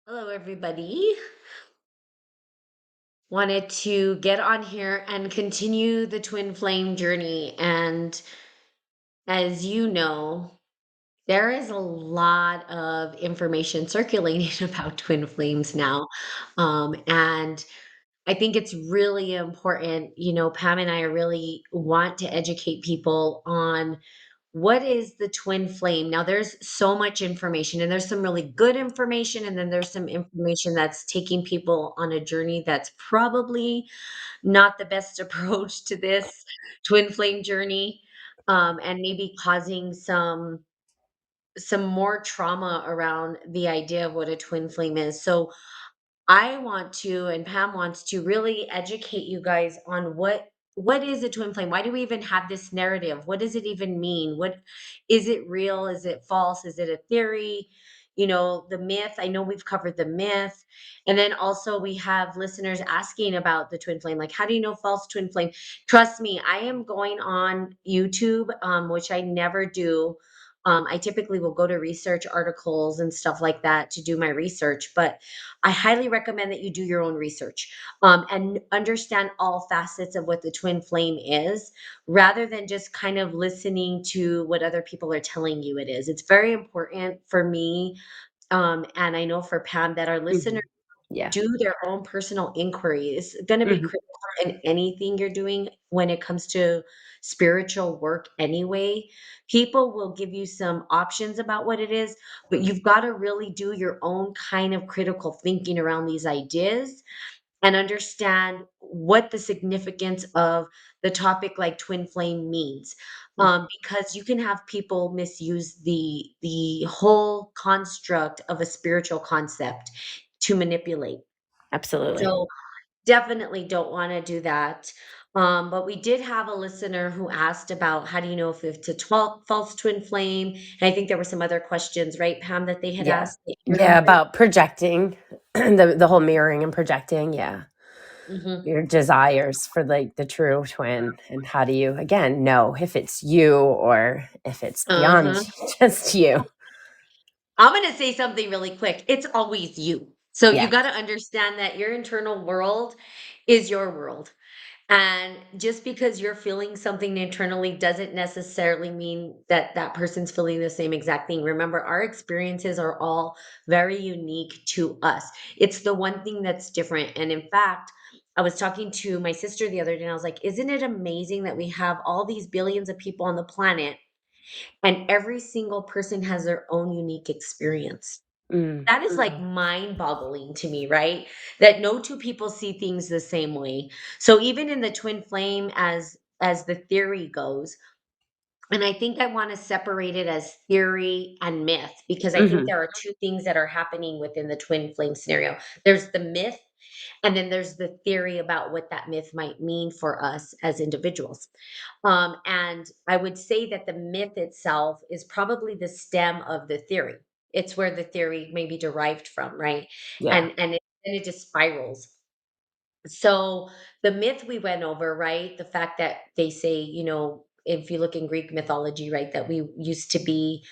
Hello, everybody. Wanted to get on here and continue the twin flame journey. And as you know, there is a lot of information circulating about twin flames now. And I think it's really important. Pam and I really want to educate people on what is the twin flame. Now, there's so much information, and there's some really good information, and then there's some information that's taking people on a journey that's probably not the best approach to this twin flame journey, and maybe causing some more trauma around the idea of what a twin flame is. So I want to, and Pam wants to really educate you guys on what is a twin flame? Why do we even have this narrative? What does it even mean? What is it real? Is it false? Is it a theory? The myth. I know we've covered the myth. And then also we have listeners asking about the twin flame. Like, how do you know false twin flame? Trust me, I am going on YouTube, which I never do. I typically will go to research articles and stuff like that to do my research, but I highly recommend that you do your own research, and understand all facets of what the twin flame is, rather than just kind of listening to what other people are telling you it is. It's very important for me, and I know for Pam, that our listeners Mhm. Yeah. do their own personal inquiry. It's going to be Mhm. critical in anything you're doing when it comes to spiritual work anyway. People will give you some options about what it is, but you've got to really do your own kind of critical thinking around these ideas and understand what the significance of the topic like twin flame means. Mm. Because you can have people misuse the whole construct of a spiritual concept to manipulate. Absolutely. So definitely don't want to do that. But we did have a listener who asked about how do you know if it's a false twin flame? And I think there were some other questions, right, Pam, that they had Yeah. asked that you're Yeah, about projecting, the whole mirroring and projecting, yeah. Mhm. Your desires for, like, the true twin, and how do you, again, know if it's you or if it's beyond Uh-huh. just you? I'm going to say something really quick. It's always you. So you Yeah. got to understand that your internal world is your world. And just because you're feeling something internally doesn't necessarily mean that that person's feeling the same exact thing. Remember, our experiences are all very unique to us. It's the one thing that's different. And in fact, I was talking to my sister the other day and I was like, isn't it amazing that we have all these billions of people on the planet and every single person has their own unique experience? Mm. That is like mind-boggling to me, right? That no two people see things the same way. So even in the twin flame, as the theory goes, and I think I want to separate it as theory and myth, because I think Mhm. there are two things that are happening within the twin flame scenario. There's the myth, and then there's the theory about what that myth might mean for us as individuals. And I would say that the myth itself is probably the stem of the theory. It's where the theory may be derived from, right? Yeah. And it just spirals. So the myth we went over, right? The fact that they say, if you look in Greek mythology, right, that we used to be,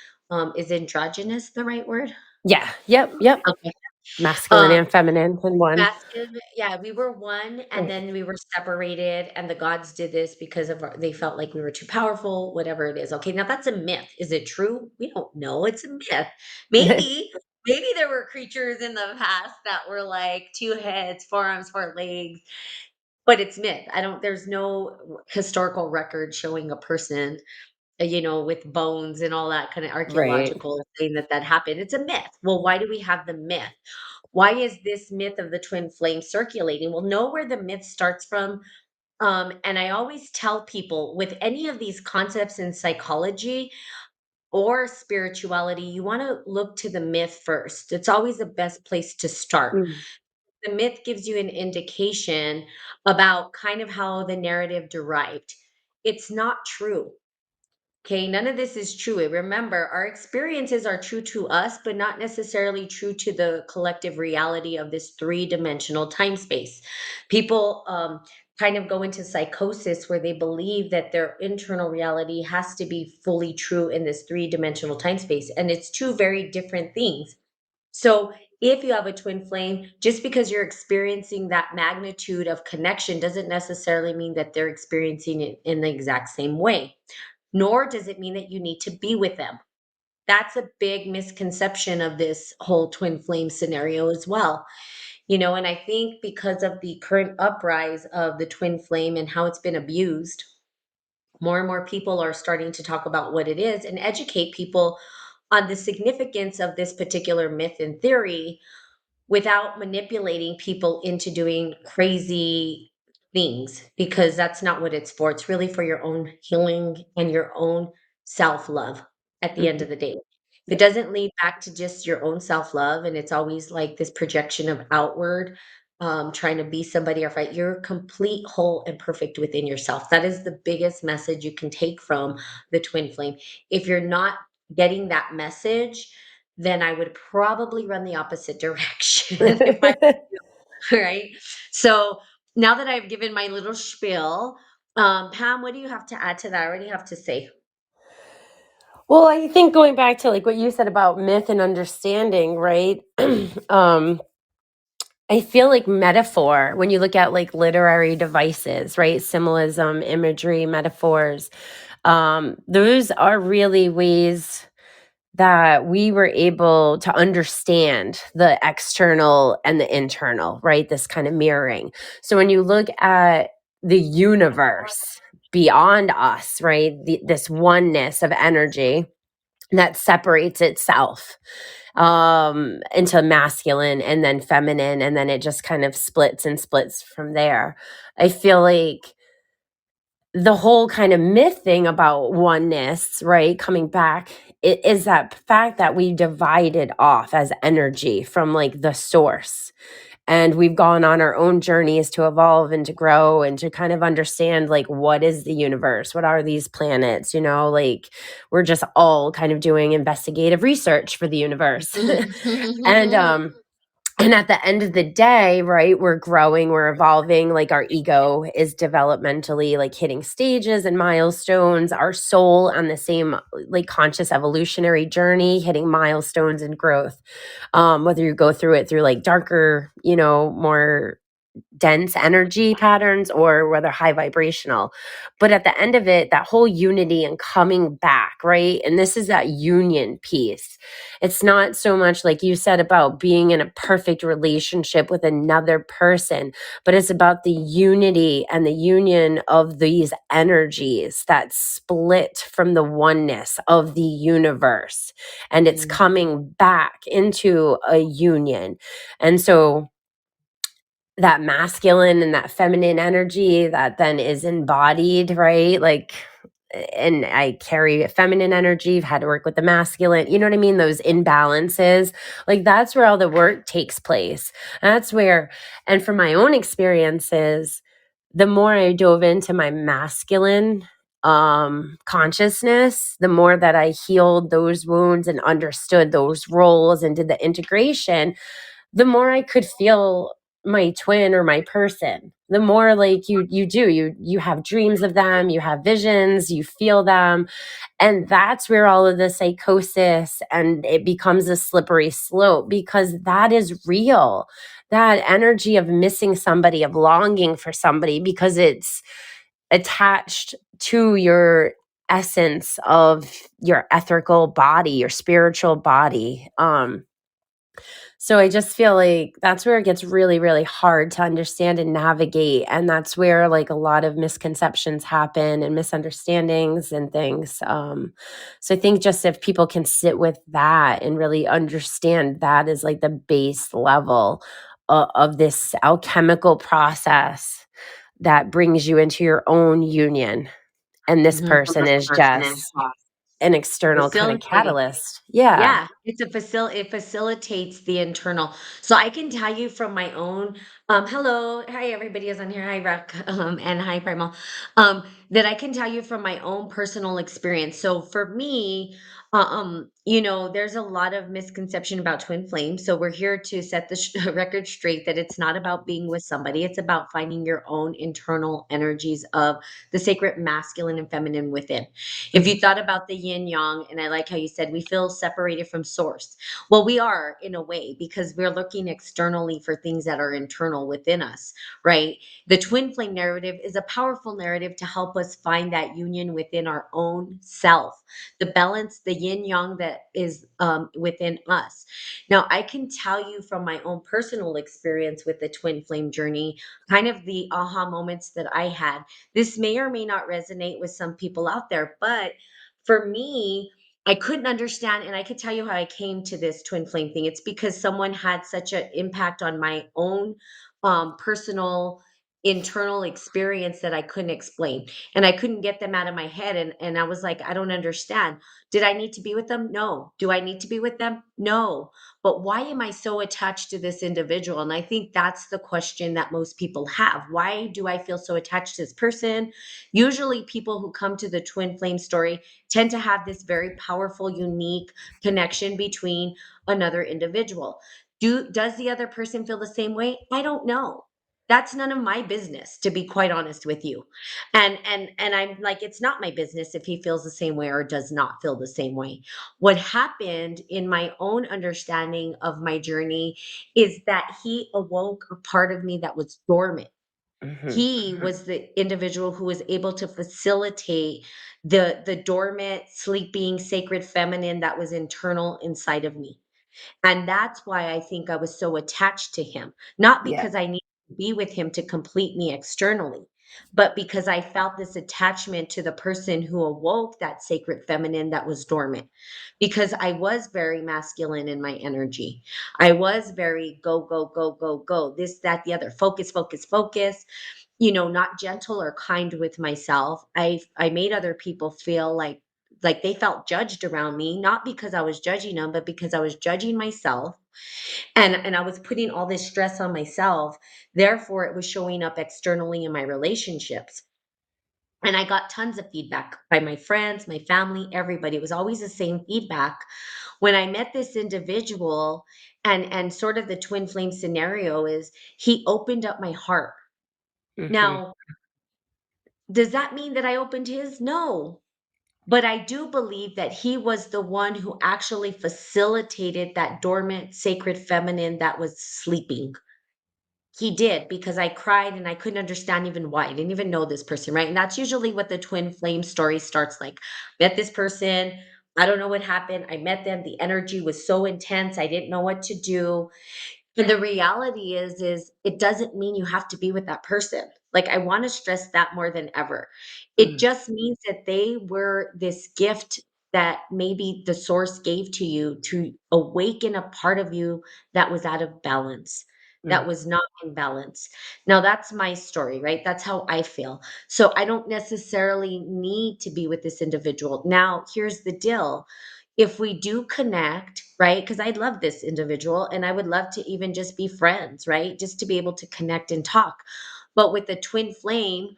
is androgynous the right word? Yeah. Yep, yep. Okay. Masculine Um, and feminine in one. Masculine, yeah, we were one, and Right. then we were separated, and the gods did this because they felt like we were too powerful, whatever it is. Okay, now that's a myth. Is it true? We don't know. It's a myth. Maybe, maybe there were creatures in the past that were like two heads, four arms, four legs, but it's myth. There's no historical record showing a person, with bones and all that kind of Right. archaeological thing that happened. It's a myth. Well, why do we have the myth? Why is this myth of the twin flame circulating? Well, know where the myth starts from. And I always tell people with any of these concepts in psychology or spirituality, you want to look to the myth first. It's always the best place to start. Mm. The myth gives you an indication about kind of how the narrative derived. It's not true. Okay, none of this is true. Remember, our experiences are true to us, but not necessarily true to the collective reality of this three-dimensional time space. People kind of go into psychosis where they believe that their internal reality has to be fully true in this three-dimensional time space. And it's two very different things. So if you have a twin flame, just because you're experiencing that magnitude of connection doesn't necessarily mean that they're experiencing it in the exact same way, nor does it mean that you need to be with them. That's a big misconception of this whole twin flame scenario as well. And I think because of the current uprise of the twin flame and how it's been abused, more and more people are starting to talk about what it is and educate people on the significance of this particular myth and theory without manipulating people into doing crazy things, because that's not what it's for. It's really for your own healing and your own self love at the end Mhm. of the day. If it Yeah. doesn't lead back to just your own self love and it's always like this projection of outward, trying to be somebody or fight, you're complete, whole, and perfect within yourself. That is the biggest message you can take from the twin flame. If you're not getting that message, then I would probably run the opposite direction if I right? So, now that I've given my little spiel, Pam, what do you have to add to that? What do you have to say? Well, I think going back to like what you said about myth and understanding, right? um, I feel like metaphor, when you look at like literary devices, right? Symbolism, imagery, metaphors, those are really ways that we were able to understand the external and the internal, right? This kind of mirroring. So when you look at the universe beyond us, right? This oneness of energy that separates itself into masculine and then feminine, and then it just kind of splits and splits from there. I feel like the whole kind of myth thing about oneness, right, coming back, it is that fact that we divided off as energy from like the source. And we've gone on our own journeys to evolve and to grow and to kind of understand like what is the universe? What are these planets? Like we're just all kind of doing investigative research for the universe. and and at the end of the day, right, we're growing, we're evolving, like our ego is developmentally like hitting stages and milestones, our soul on the same like conscious evolutionary journey, hitting milestones and growth. Whether you go through it through like darker, more dense energy patterns or whether high vibrational. But at the end of it, that whole unity and coming back, right? And this is that union piece. It's not so much like you said about being in a perfect relationship with another person, but it's about the unity and the union of these energies that split from the oneness of the universe. And it's Mm, coming back into a union. And so that masculine and that feminine energy that then is embodied, right? Like, and I carry a feminine energy, I've had to work with the masculine, you know what I mean? Those imbalances, like that's where all the work takes place. And that's where, and from my own experiences, the more I dove into my masculine consciousness, the more that I healed those wounds and understood those roles and did the integration, the more I could feel my twin or my person. The more like you have dreams of them, you have visions, you feel them, and that's where all of the psychosis and it becomes a slippery slope because that is real. That energy of missing somebody, of longing for somebody because it's attached to your essence of your etherical body, your spiritual body. So I just feel like that's where it gets really, really hard to understand and navigate. And that's where like a lot of misconceptions happen and misunderstandings and things. So I think just if people can sit with that and really understand that is like the base level of this alchemical process that brings you into your own union. And this mhm. person is just an external kind of Facilitating. catalyst. Yeah. Yeah, it facilitates the internal. So I can tell you from my own hello, hi everybody is on here. Hi Rock and hi Primal. That I can tell you from my own personal experience. So for me, there's a lot of misconception about twin flames. So we're here to set the record straight that it's not about being with somebody. It's about finding your own internal energies of the sacred masculine and feminine within. If Mhm. you thought about the yin yang, and I like how you said we feel separated from source. Well, we are in a way because we're looking externally for things that are internal within us, right? The twin flame narrative is a powerful narrative to help us find that union within our own self, the balance, the yin yang that is within us. Now, I can tell you from my own personal experience with the twin flame journey, kind of the aha moments that I had. This may or may not resonate with some people out there, but for me, I couldn't understand, and I could tell you how I came to this twin flame thing. It's because someone had such an impact on my own personal internal experience that I couldn't explain. And I couldn't get them out of my head. And I was like, I don't understand. Did I need to be with them? No. Do I need to be with them? No. But why am I so attached to this individual? And I think that's the question that most people have. Why do I feel so attached to this person? Usually, people who come to the twin flame story tend to have this very powerful, unique connection between another individual. Does the other person feel the same way? I don't know. That's none of my business, to be quite honest with you. And I'm like, it's not my business if he feels the same way or does not feel the same way. What happened in my own understanding of my journey is that he awoke a part of me that was dormant. Mhm. He was the individual who was able to facilitate the dormant, sleeping, sacred feminine that was internal inside of me. And that's why I think I was so attached to him, not Yeah. because I needed to be with him to complete me externally, but because I felt this attachment to the person who awoke that sacred feminine that was dormant. Because I was very masculine in my energy. I was very go, go, go, go, go, this, that, the other, focus, focus, focus, not gentle or kind with myself. I made other people feel like they felt judged around me, not because I was judging them, but because I was judging myself, and I was putting all this stress on myself. Therefore, it was showing up externally in my relationships. And I got tons of feedback by my friends, my family, everybody. It was always the same feedback. When I met this individual, and sort of the twin flame scenario is he opened up my heart. Mhm. Now, does that mean that I opened his? No. But I do believe that he was the one who actually facilitated that dormant sacred feminine that was sleeping. He did, because I cried and I couldn't understand even why. I didn't even know this person, right? And that's usually what the twin flame story starts like. Met this person. I don't know what happened. I met them. The energy was so intense. I didn't know what to do. And the reality is it doesn't mean you have to be with that person. Like, I wanna stress that more than ever. It Mm, just means that they were this gift that maybe the source gave to you to awaken a part of you that was out of balance, mm, that was not in balance. Now that's my story, right? That's how I feel. So I don't necessarily need to be with this individual. Now, here's the deal. If we do connect, right? Because I love this individual and I would love to even just be friends, right? Just to be able to connect and talk. But with the twin flame,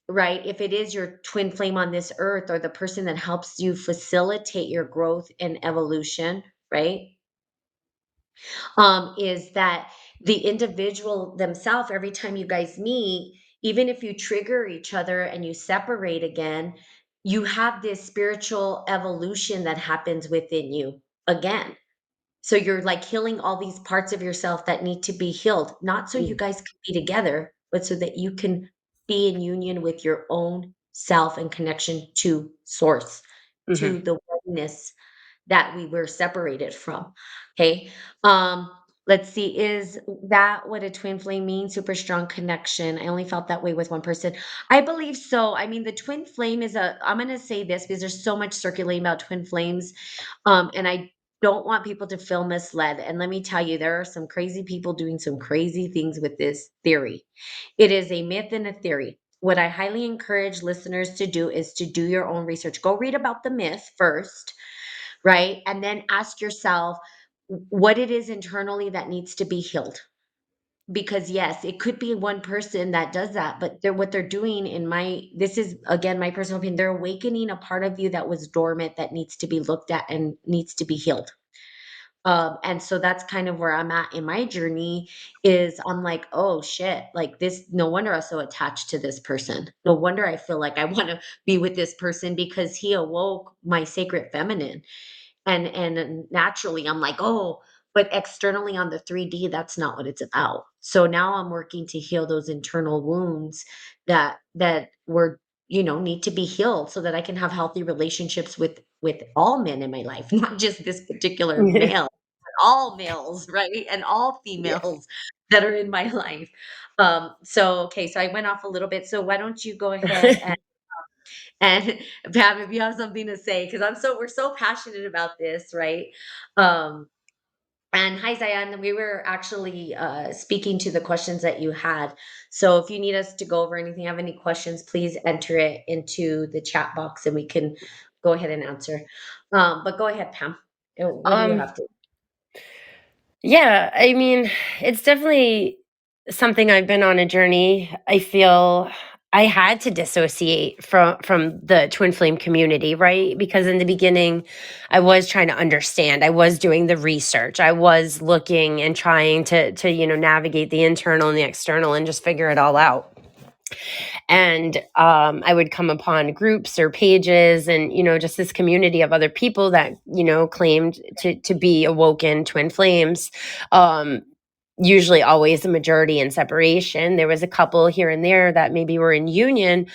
right? If it is your twin flame on this earth or the person that helps you facilitate your growth and evolution, right? Is that the individual themselves, every time you guys meet, even if you trigger each other and you separate again, you have this spiritual evolution that happens within you again. So you're like healing all these parts of yourself that need to be healed, not so you mm, guys can be together, but so that you can be in union with your own self and connection to source, mhm. to the oneness that we were separated from. Okay. Um, let's see, is that what a twin flame means? Super strong connection. I only felt that way with one person. I believe so. I mean, the twin flame is I'm gonna say this because there's so much circulating about twin flames. And I don't want people to feel misled. And let me tell you, there are some crazy people doing some crazy things with this theory. It is a myth and a theory. What I highly encourage listeners to do is to do your own research. Go read about the myth first, right? And then ask yourself what it is internally that needs to be healed. Because yes, it could be one person that does that, but what they're doing this is again my personal opinion, they're awakening a part of you that was dormant that needs to be looked at and needs to be healed. And so that's kind of where I'm at in my journey is I'm like, oh shit, like this, no wonder I'm so attached to this person. No wonder I feel like I want to be with this person because he awoke my sacred feminine. and naturally I'm like, oh, but externally on the 3D, that's not what it's about. So now I'm working to heal those internal wounds that were, need to be healed so that I can have healthy relationships with all men in my life, not just this particular male, but all males, right? And all Yeah. females that are in my life. So okay, so I went off a little bit. So why don't you go ahead and Pam, if you have something to say, because we're so passionate about this, right? Um, and hi, Zayan. We were actually speaking to the questions that you had. So if you need us to go over anything, have any questions, please enter it into the chat box and we can go ahead and answer. But go ahead, Pam. What do you Um, have to? yeah, I mean, it's definitely something I've been on a journey. I feel I had to dissociate from the twin flame community, right? Because in the beginning, I was trying to understand. I was doing the research. I was looking and trying to navigate the internal and the external and just figure it all out. And I would come upon groups or pages and just this community of other people that claimed to be awoken twin flames. um, Usually always a majority in separation. There was a couple here and there that maybe were in union,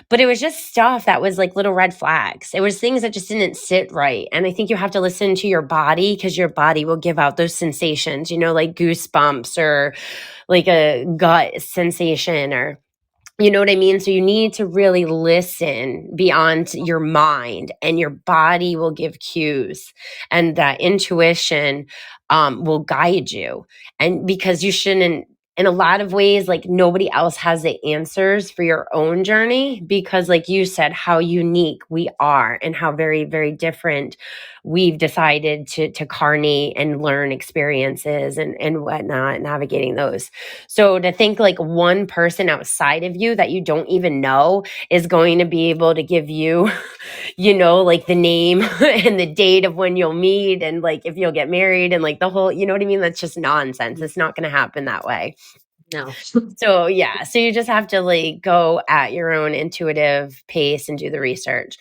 but it was just stuff that was like little red flags. It was things that just didn't sit right. And I think you have to listen to your body, because your body will give out those sensations, like goosebumps or like a gut sensation, or you know what I mean? So you need to really listen beyond your mind, and your body will give cues, and that intuition will guide you. And because you shouldn't, in a lot of ways, like nobody else has the answers for your own journey, because, like you said, how unique we are and how very, very different we've decided to carnate and learn experiences and whatnot, navigating those. So to think like one person outside of you that you don't even know is going to be able to give you, like the name and the date of when you'll meet and like if you'll get married and like the whole, you know what I mean? That's just nonsense. It's not going to happen that way. No. So yeah, so you just have to like go at your own intuitive pace and do the research.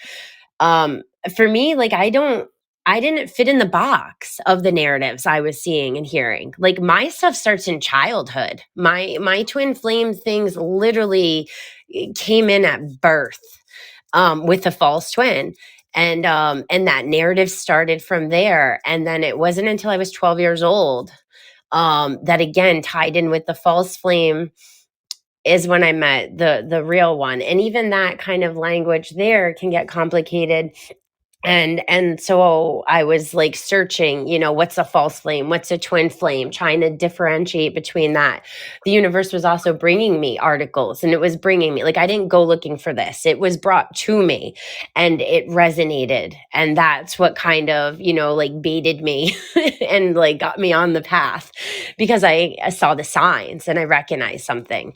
Um, for me, like I didn't fit in the box of the narratives I was seeing and hearing. Like my stuff starts in childhood. My twin flame things literally came in at birth, with a false twin. And that narrative started from there. And then it wasn't until I was 12 years old, that again tied in with the false flame, is when I met the real one. And even that kind of language there can get complicated. And so I was like searching, what's a false flame, what's a twin flame, trying to differentiate between that. The universe was also bringing me articles, and it was bringing me, like, I didn't go looking for this, it was brought to me, and it resonated, and that's what kind of like baited me and like got me on the path, because I saw the signs and I recognized something.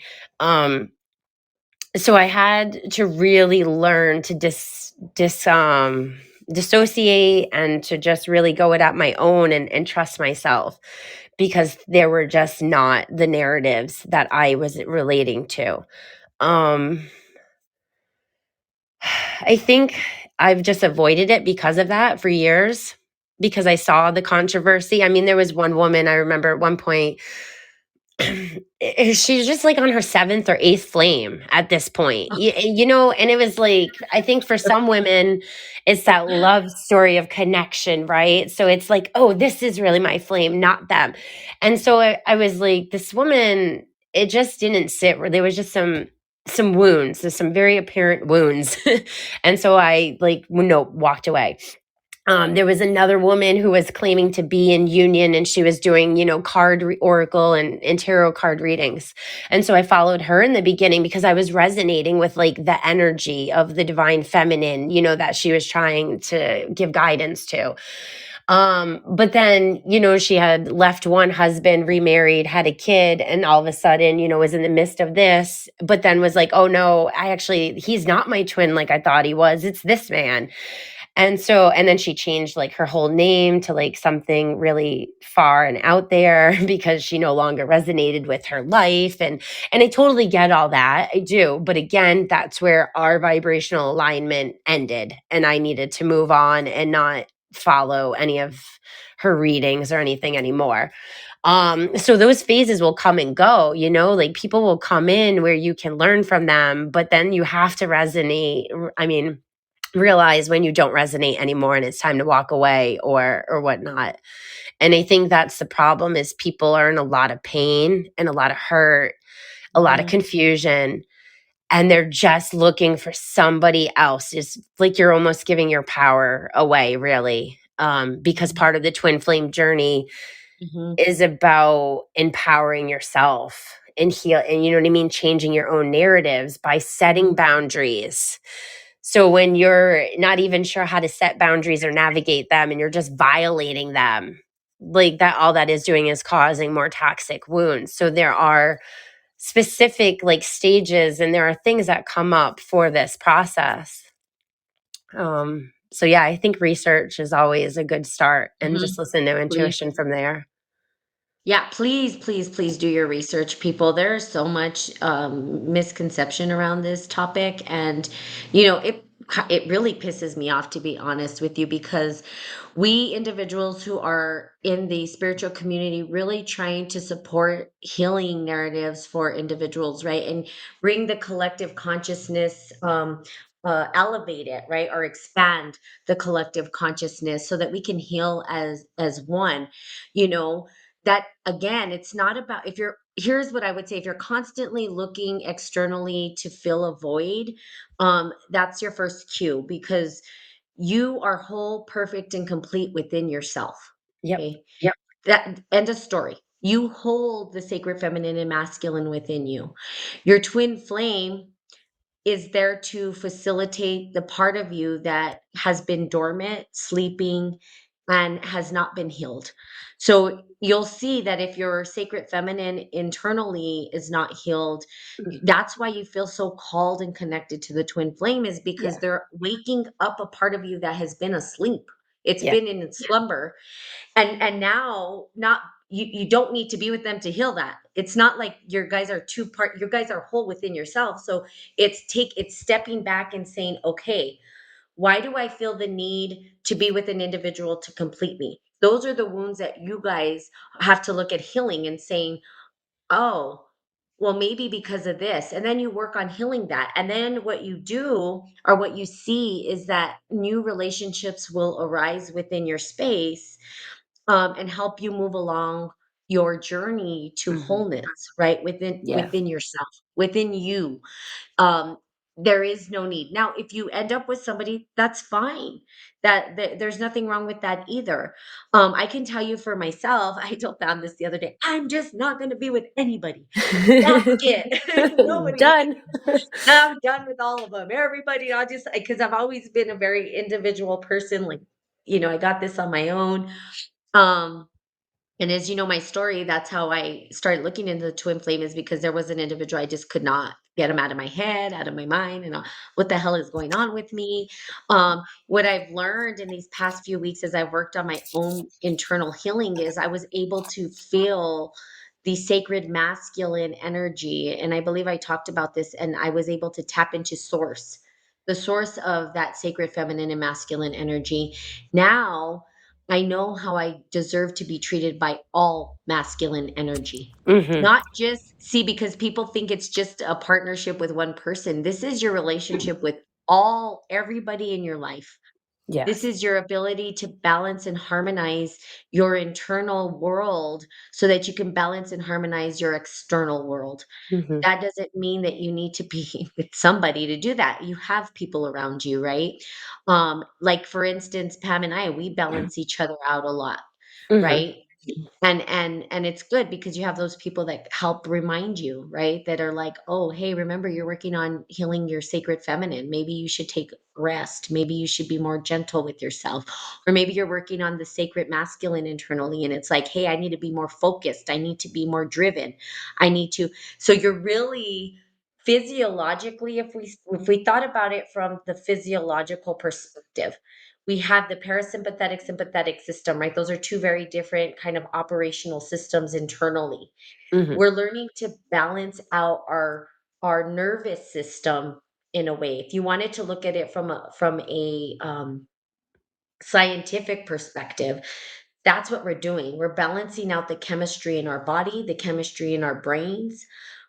So I had to really learn to dissociate, and to just really go it at my own, and trust myself, because there were just not the narratives that I was relating to. Um, I think I've just avoided it because of that for years, because I saw the controversy. I mean, there was one woman I remember at one point, she's just like on her seventh or eighth flame at this point, and it was like, I think for some women, it's that love story of connection, right? So it's like, oh, this is really my flame, not them. And so I was like, this woman, it just didn't sit. There was just some wounds, there's some very apparent wounds. And so I like, no, walked away. There was another woman who was claiming to be in union, and she was doing, oracle and tarot card readings. And so I followed her in the beginning because I was resonating with like the energy of the divine feminine, that she was trying to give guidance to. But then, she had left one husband, remarried, had a kid, and all of a sudden, was in the midst of this, but then was like, oh no, he's not my twin like I thought he was. It's this man. And then she changed like her whole name to like something really far and out there because she no longer resonated with her life. And I totally get all that. I do. But again, that's where our vibrational alignment ended. And I needed to move on and not follow any of her readings or anything anymore. So those phases will come and go, you know, like people will come in where you can learn from them, but then you have to resonate. I mean, realize when you don't resonate anymore and it's time to walk away or whatnot. And I think that's the problem is people are in a lot of pain and a lot of hurt, a lot of Mhm. confusion, and they're just looking for somebody else. It's like you're almost giving your power away, really. Because Mhm. part of the twin flame journey Mhm. is about empowering yourself and heal, and you know what I mean, changing your own narratives by setting Mhm. boundaries. So when you're not even sure how to set boundaries or navigate them and you're just violating them, like that, all that is doing is causing more toxic wounds. So there are specific like stages and there are things that come up for this process. So yeah, I think research is always a good start and just Mhm. listen to Please. intuition from there. Yeah, please, please, please do your research, people. There's so much misconception around this topic, and it really pisses me off, to be honest with you, because we individuals who are in the spiritual community really trying to support healing narratives for individuals, right, and bring the collective consciousness. Elevate it, right, or expand the collective consciousness so that we can heal as one, you know that again, it's not about, if you're here's what I would say, if you're constantly looking externally to fill a void, that's your first cue, because you are whole, perfect, and complete within yourself. Yep. Okay. Yep. That end of story. You hold the sacred feminine and masculine within you. Your twin flame is there to facilitate the part of you that has been dormant, sleeping, and has not been healed. So you'll see that if your sacred feminine internally is not healed, Mhm. that's why you feel so called and connected to the twin flame, is because Yeah. they're waking up a part of you that has been asleep. It's Yeah. been in its slumber, and now, not you don't need to be with them to heal that. It's not like your guys are you guys are whole within yourself. So it's stepping back and saying, okay, why do I feel the need to be with an individual to complete me? Those are the wounds that you guys have to look at healing and saying, oh, well, maybe because of this. And then you work on healing that. And then what you do, or what you see, is that new relationships will arise within your space, and help you move along your journey to Hmm. wholeness, right? Yeah. Within yourself, within you. Um, there is no need. Now, if you end up with somebody, that's fine. There's nothing wrong with that either. I can tell you for myself, I told Pam this the other day. I'm just not going to be with anybody. That's it. Nobody. Done. I'm done with all of them. Everybody, I just, because I've always been a very individual person. Like, I got this on my own. Um, and as you know my story, that's how I started looking into the twin flame, is because there was an individual I just could not get him out of my head, out of my mind, and what the hell is going on with me? What I've learned in these past few weeks as I've worked on my own internal healing is I was able to feel the sacred masculine energy. And I believe I talked about this, and I was able to tap into source, the source of that sacred feminine and masculine energy. Now, I know how I deserve to be treated by all masculine energy. Hmm. Not just, see, because people think it's just a partnership with one person. This is your relationship with everybody in your life. This Yes. is your ability to balance and harmonize your internal world so that you can balance and harmonize your external world. Hmm. That doesn't mean that you need to be with somebody to do that. You have people around you, right? Like for instance, Pam and I, we balance each other out a lot, Hmm. right? And it's good because you have those people that help remind you, right? That are like, oh, hey, remember, you're working on healing your sacred feminine. Maybe you should take rest. Maybe you should be more gentle with yourself. Or maybe you're working on the sacred masculine internally, and it's like, hey, I need to be more focused. I need to be more driven. I need to. So you're really physiologically, if we thought about it from the physiological perspective, we have the parasympathetic sympathetic system, right? Those are two very different kind of operational systems internally. Hmm. We're learning to balance out our nervous system in a way. If you wanted to look at it from a scientific perspective, that's what we're doing. We're balancing out the chemistry in our body, the chemistry in our brains,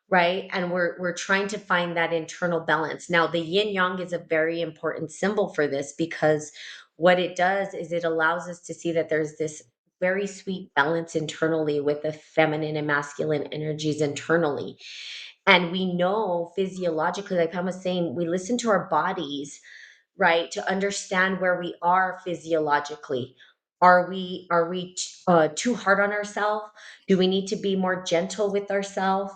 right? And we're trying to find that internal balance. Now, the yin yang is a very important symbol for this, because what it does is it allows us to see that there's this very sweet balance internally with the feminine and masculine energies internally. And we know physiologically, like Pam was saying, we listen to our bodies, right, to understand where we are physiologically. Are we too hard on ourselves? Do we need to be more gentle with ourselves?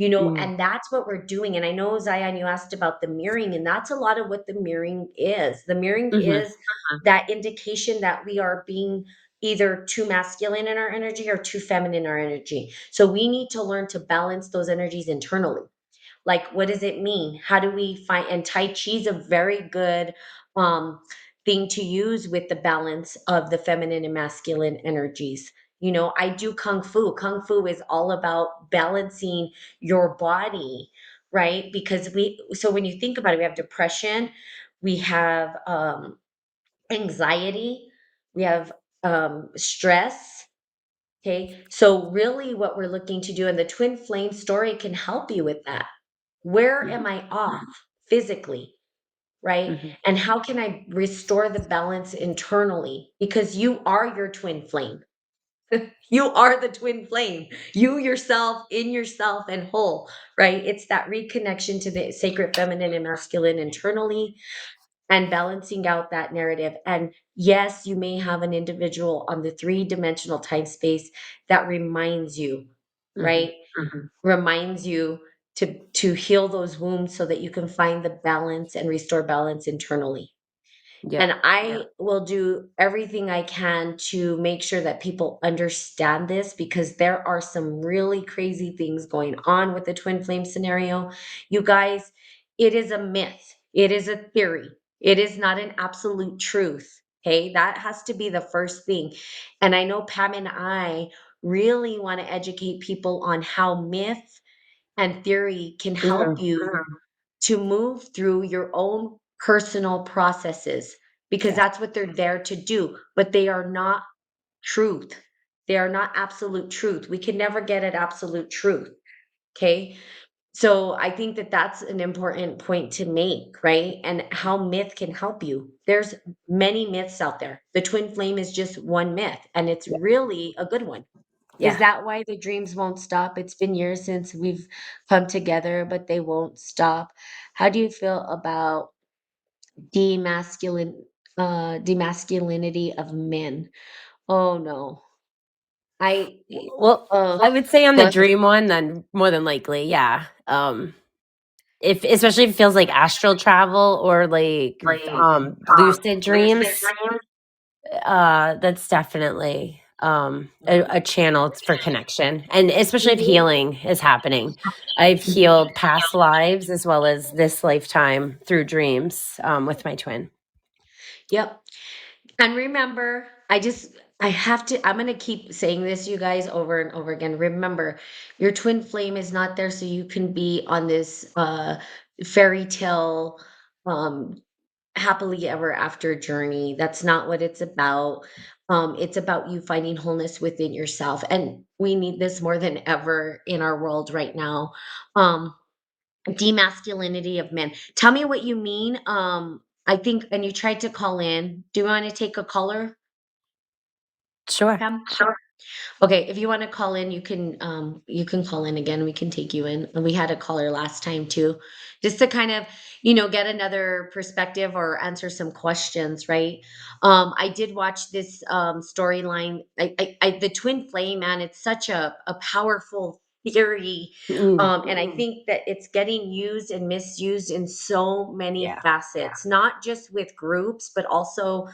Mm, And that's what we're doing. And I know, Zion, you asked about the mirroring, and that's a lot of what the mirroring is. The mirroring mhm, is that indication that we are being either too masculine in our energy or too feminine in our energy. So we need to learn to balance those energies internally. Like, what does it mean? How do we find, and Tai Chi is a very good um thing to use with the balance of the feminine and masculine energies. I do kung fu. Kung fu is all about balancing your body, right? Because so when you think about it, we have depression, we have anxiety, we have stress. Okay, so really what we're looking to do, and the twin flame story can help you with that. Where mhm, am I off physically, right? mhm. And how can I restore the balance internally? Because you are your twin flame. You are the twin flame. You yourself, in yourself and whole, right? It's that reconnection to the sacred feminine and masculine internally, and balancing out that narrative. And yes, you may have an individual on the three-dimensional time space that reminds you, Mhm. right? Reminds you to heal those wounds so that you can find the balance and restore balance internally. Yep. And I will do everything I can to make sure that people understand this, because there are some really crazy things going on with the twin flame scenario. You guys, it is a myth, it is a theory, it is not an absolute truth. Okay, that has to be the first thing. And I know Pam and I really want to educate people on how myth and theory can help Mhm. you to move through your own personal processes, because Yeah. that's what they're there to do. But they are not truth. They are not absolute truth. We can never get at absolute truth. Okay. So I think that that's an important point to make, right? And how myth can help you. There's many myths out there. The twin flame is just one myth, and it's Yeah. really a good one. Is Yeah. that why the dreams won't stop? It's been years since we've come together, but they won't stop. How do you feel about demasculinity of men? Oh no. I Well, uh I would say on the go ahead. dream one, then more than likely, yeah. If especially if it feels like astral travel or like lucid dreams, that's definitely a channel for connection. And especially if Mhm. healing is happening. I've healed past lives as well as this lifetime through dreams with my twin. Yep. And remember, I'm going to keep saying this, you guys, over and over again. Remember, your twin flame is not there so you can be on this fairy tale, um, happily ever after journey. That's not what it's about. It's about you finding wholeness within yourself. And we need this more than ever in our world right now. Um, Demasculinity of men. Tell me what you mean. I think, and you tried to call in. Do you want to take a caller, Sure. Pam? Sure. Okay, if you want to call in, you can call in again. We can take you in. And we had a caller last time too, just to kind of, get another perspective or answer some questions, right? I did watch this storyline. The twin flame, man, it's such a powerful theory. Mm, And I think that it's getting used and misused in so many yeah. facets, not just with groups, but also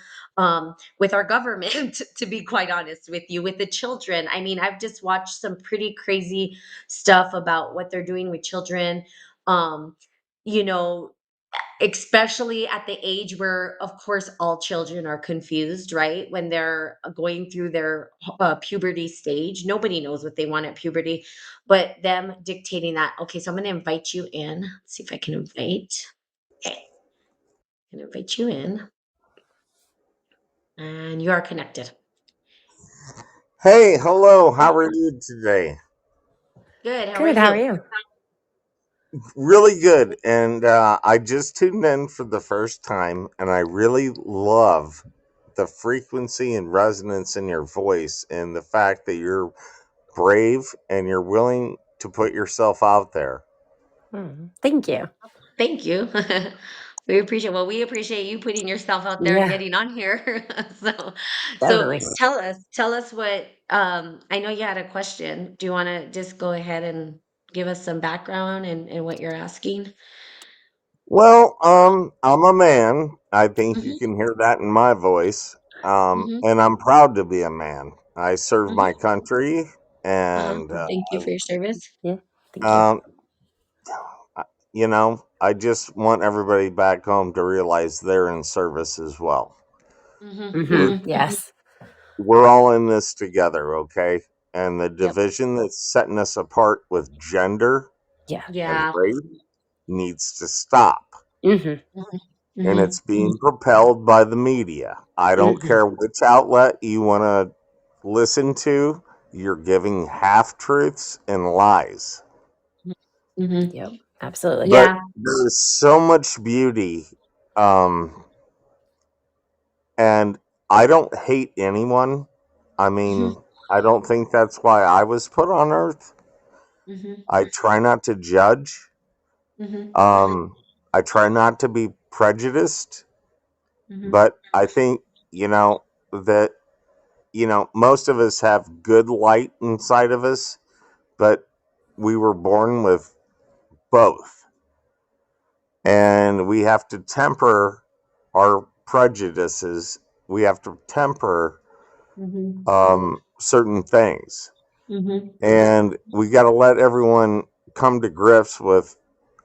with our government, to be quite honest with you, with the children. I mean, I've just watched some pretty crazy stuff about what they're doing with children. Um, you know, Especially at the age where, of course, all children are confused, right? When they're going through their puberty stage, nobody knows what they want at puberty, but them dictating that. Okay, so I'm going to invite you in. Let's see if I can invite. Okay, I'm going to invite you in. And you are connected. Hey, hello. How are you today? Good. How are Good. How are you? you? Really good. And I just tuned in for the first time, and I really love the frequency and resonance in your voice, and the fact that you're brave and you're willing to put yourself out there. Thank you. Thank you. We appreciate you putting yourself out there and Yeah, getting on here. So definitely. tell us what I know you had a question. Do you want to just go ahead and give us some background and what you're asking? Well, I'm a man. I think you Hmm. can hear that in my voice. Hmm. And I'm proud to be a man. I serve my Hmm. country, Uh-huh. and Thank you for your service. Yeah, thank you. um, I just want everybody back home to realize they're in service as well. Hmm. We're Hmm. Yes. we're all in this together, okay? And the Yep. division that's setting us apart with gender Yeah. and Yeah. race needs to stop. Hmm. Hmm. And Hmm. it's being propelled by the media. I don't Hmm. care which outlet you want to listen to, you're giving half truths and lies. Hmm. Yep. Absolutely. But Yeah. there's so much beauty. Um, And I don't hate anyone. I Hmm. mean, I don't think that's why I was put on earth. Hmm. I try not to judge. Hmm. Um, I try not to be prejudiced, Hmm. but I think, you know, that, most of us have good light inside of us, but we were born with both. And we have to temper our prejudices. We have to temper Hmm. certain things. Hmm. And we got to let everyone come to grips with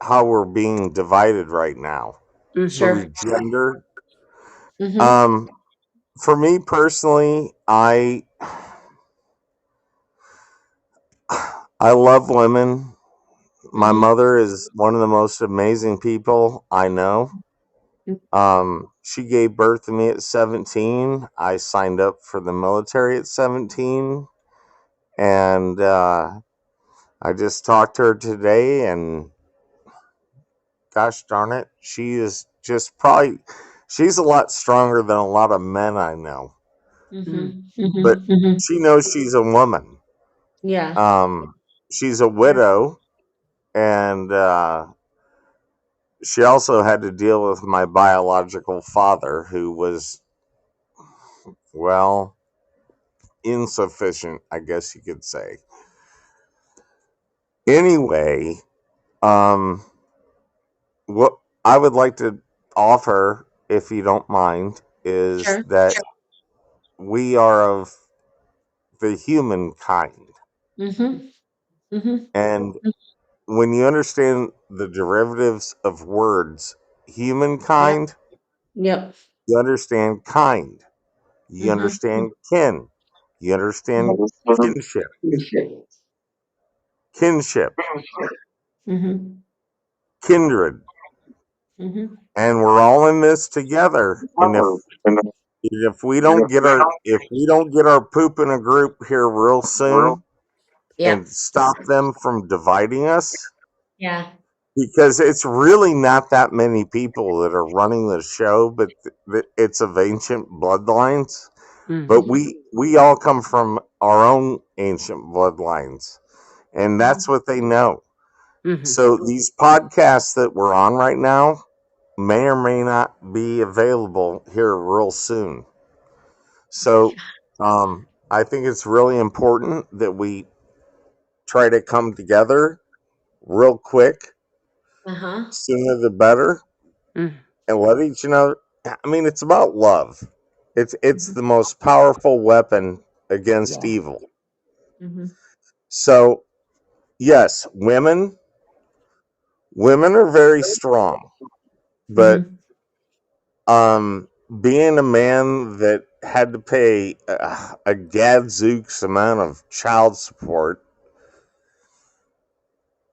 how we're being divided right now Hmm. Sure. through gender. Hmm. Um, for me personally, I love women. My Hmm. mother is one of the most amazing people I know. She gave birth to me at 17. I signed up for the military at 17, and I just talked to her today, and gosh darn it, she is just probably she's a lot stronger than a lot of men I know. Mm. Mhm, But mhm, mhm. she knows she's a woman. Yeah. Um, she's a widow, and she also had to deal with my biological father, who was, well, insufficient, I guess you could say. Anyway, um, what I would like to offer, if you don't mind, is Sure. that we are of the humankind. Mhm, mhm. And when you understand the derivatives of words, Yep, humankind, yep. you understand kind, you Mhm. understand kin, you understand kinship, kinship, Mhm, kindred, mhm. and we're all in this together. And if we don't get our poop in a group here real soon Yep. and stop them from dividing us, Yeah. because it's really not that many people that are running the show, but it's of ancient bloodlines. But Hmm. Mhm, we all come from our own ancient bloodlines, and that's mhm. what they know. Hmm. So these podcasts that we're on right now may or may not be available here real soon. So I think it's really important that we try to come together real quick, Uh-huh. sooner the better, Hmm. and let each other. I mean, it's about love. It's Mhm, the most powerful weapon against Yeah. evil. mhm, So yes, women are very strong, but mhm. being a man that had to pay a gadzooks amount of child support,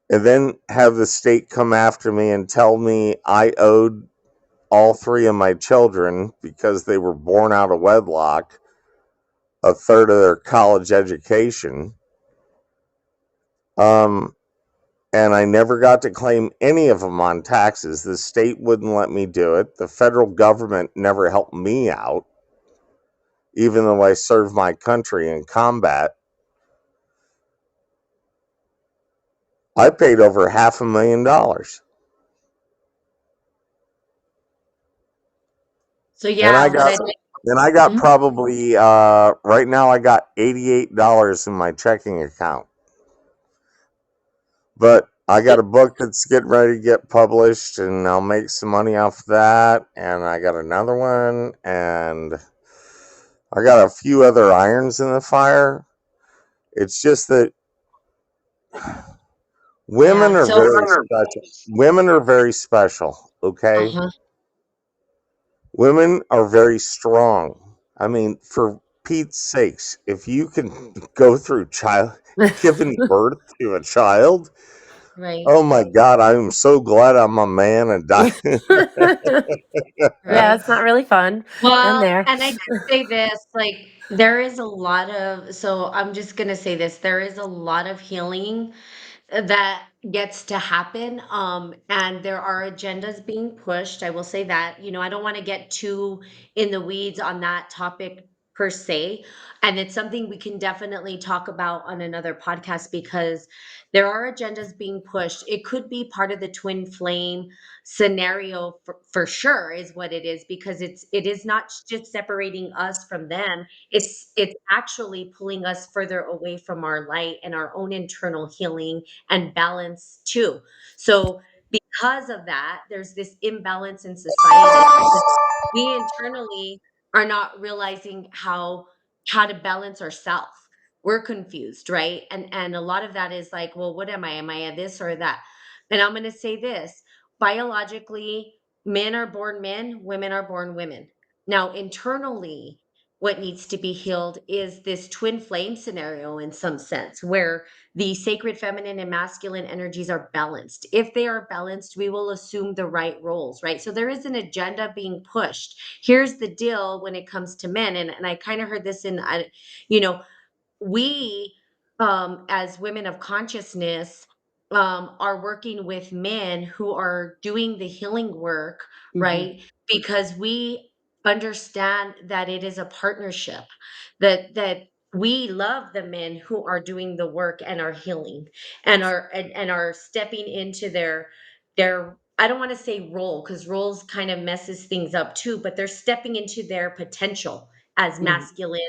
and then have the state come after me and tell me I owed all three of my children, because they were born out of wedlock, a third of their college education. And I never got to claim any of them on taxes. The state wouldn't let me do it. The federal government never helped me out, even though I served my country in combat. I paid over $500,000. So yeah, and I got probably right now I got $88 in my checking account. But I got a book that's getting ready to get published, and I'll make some money off that. And I got another one, and I got a few other irons in the fire. It's just that women are very special. Women are very special, okay? Women are very strong. I mean, for Pete's sakes, if you can go through giving birth to a child, right. Oh my God, I'm so glad I'm a man and die. Yeah, it's not really fun. Well, I'm there. and I can say this, like, there is a lot of, so I'm just gonna say this, there is a lot of healing that gets to happen, and there are agendas being pushed. I will say that. I don't want to get too in the weeds on that topic per se, and it's something we can definitely talk about on another podcast, because there are agendas being pushed. It could be part of the twin flame scenario for sure, is what it is, because it is not just separating us from them. It's actually pulling us further away from our light and our own internal healing and balance too. So because of that, there's this imbalance in society. We internally are not realizing how to balance ourselves. We're confused, right? And a lot of that is like, well, what am I? Am I a this or that? And I'm going to say this: biologically, men are born men, women are born women. Now, internally, what needs to be healed is this twin flame scenario, in some sense, where the sacred feminine and masculine energies are balanced. If they are balanced, we will assume the right roles, right? So there is an agenda being pushed. Here's the deal when it comes to men, and I kind of heard this in, we, as women of consciousness, are working with men who are doing the healing work, right? Because we understand that it is a partnership, that we love the men who are doing the work and are healing and are stepping into their I don't want to say role, because roles kind of messes things up too, but they're stepping into their potential as masculine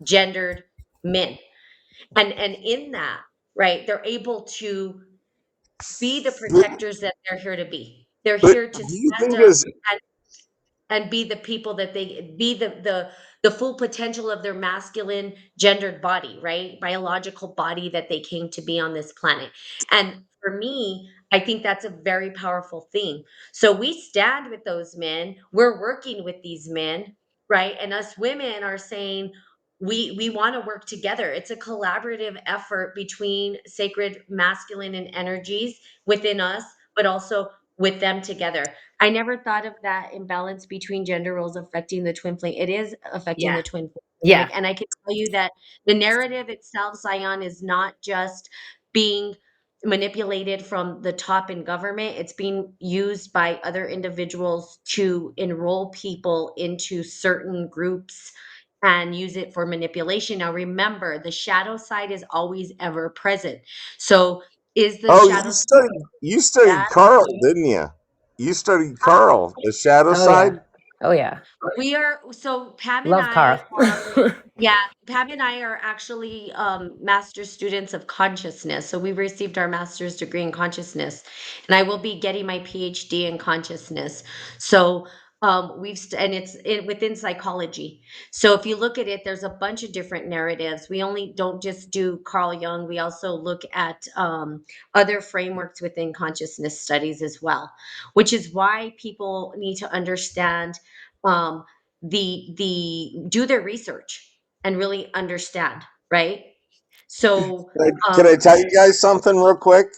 gendered men. And in that, right, they're able to be the protectors that they're here to be. They're But here to do you stand think up as and be the people that they be the full potential of their masculine gendered body, right? Biological body that they came to be on this planet. And for me, I think that's a very powerful thing. So we stand with those men. We're working with these men, right? And us women are saying we want to work together. It's a collaborative effort between sacred masculine and energies within us, but also with them together. I never thought of that imbalance between gender roles affecting the twin flame. It is affecting Yeah. the twin flame. Yeah. Like, and I can tell you that the narrative itself, Zion, is not just being manipulated from the top in government. It's being used by other individuals to enroll people into certain groups and use it for manipulation. Now, remember, the shadow side is always ever present. So, is the Oh, shadow side you studied bad? Carl, didn't you? You studied Carl, the shadow Oh yeah. side? Oh yeah. We are so Pam and Love Carl. I are yeah, Pam and I are actually master's students of consciousness. So we received our master's degree in consciousness, and I will be getting my PhD in consciousness. So and within psychology. So if you look at it, there's a bunch of different narratives. We only don't just do Carl Jung. We also look at other frameworks within consciousness studies as well, which is why people need to understand um, the do their research and really understand, right? So Can I tell you guys something real quick?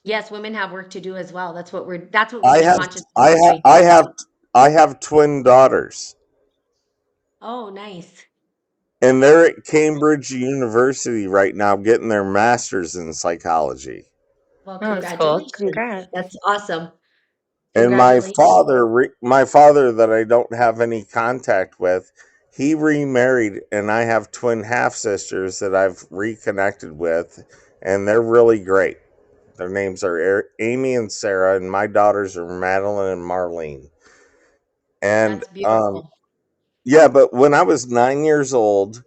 Yes, women have work to do as well. That's what we've I been have consciously I have doing. I have I have twin daughters, Oh, nice. and they're at Cambridge University right now getting their masters in psychology. Well, Oh, that's cool. congratulations. Congrats. That's awesome. And Congratulations. my father that I don't have any contact with, he remarried, and I have twin half sisters that I've reconnected with, and they're really great. Their names are Amy and Sarah, and my daughters are Madeline and Marlene. And That's beautiful. yeah, but when I was 9 years old,